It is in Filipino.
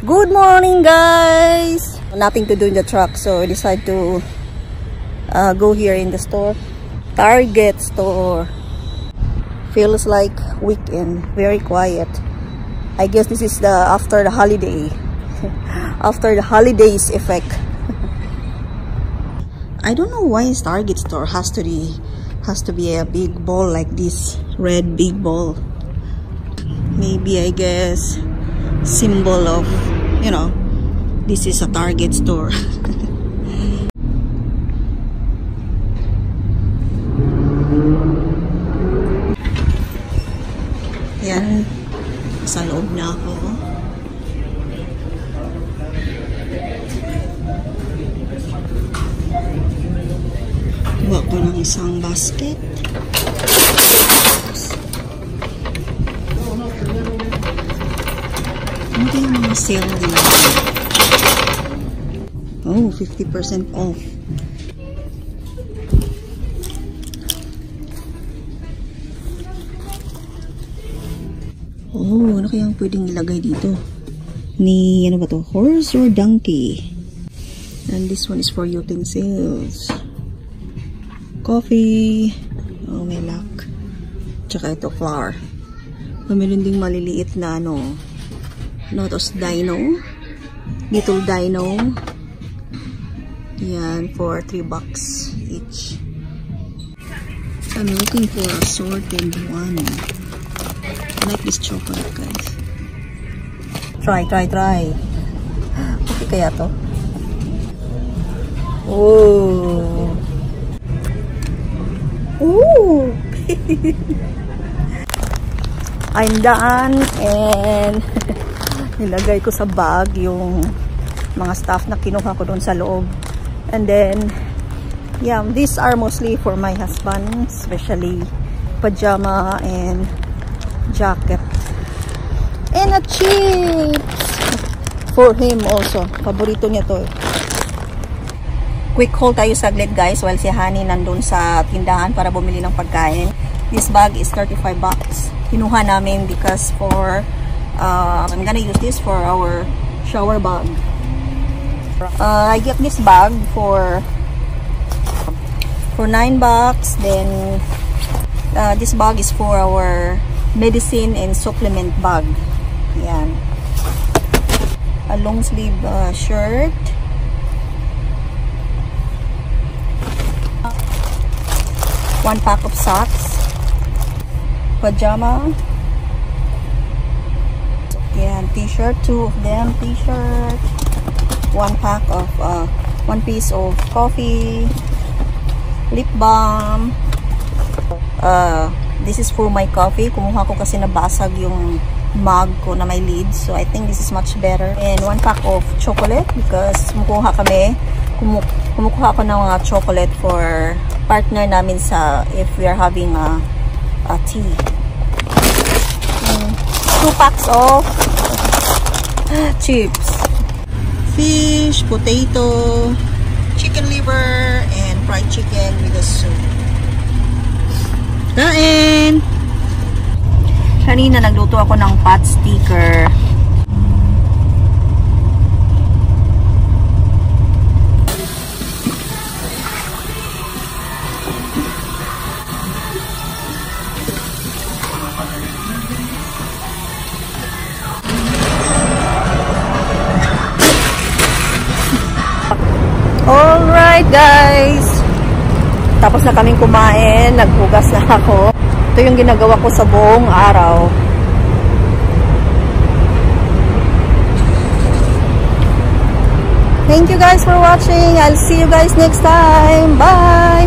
Good morning, guys! Nothing to do in the truck, so I decided to go here in the store. Target store. Feels like weekend. Very quiet. I guess this is the after the holiday. After the holidays effect. I don't know why Target store has to be a big ball like this. Red big ball. Maybe, I guess, symbol of, you know, this is a Target store. Yan, sa loob na ako. Kuha ko ng isang basket. Ano kayong mga sale dito? Oh, 50% off. Oh, ano kayang pwedeng ilagay dito? Ano ba to? Horse or donkey? And this one is for utensils. Coffee. Oh, may lock. Tsaka ito, flour. Meron ding maliliit na Lotus Dino. Little Dino. Yan, for $3 each. I'm looking for a sorted one. I like this chocolate, guys. Try. Okay kaya to? Oh. Ooh. I'm done and nilagay ko sa bag yung mga stuff na kinuha ko doon sa loob. And then, yeah, these are mostly for my husband, especially pajama and jacket. And a chips for him also. Paborito niya to. Quick haul tayo saglit, guys, while si Honey nandun sa tindahan para bumili ng pagkain. This bag is $35. Kinuha namin because for I'm gonna use this for our shower bag. I get this bag for $9. Then this bag is for our medicine and supplement bag. Yan. A long sleeve shirt. One pack of socks. Pajama. Yan, t-shirt, 2 of them, t-shirt. One pack of, one piece of coffee. Lip balm. This is for my coffee. Kumuha ko kasi nabasag yung mug ko na may lid. So, I think this is much better. And one pack of chocolate because kumukuha ko ng mga chocolate for partner namin sa if we are having a tea. 2 packs of chips. Fish, potato, chicken liver, and fried chicken with a soup. Kain! Kanina nagluto ako ng pot sticker. Alright, guys, tapos na kaming kumain, naghugas na ako. Ito yung ginagawa ko sa buong araw. Thank you guys for watching. I'll see you guys next time. Bye!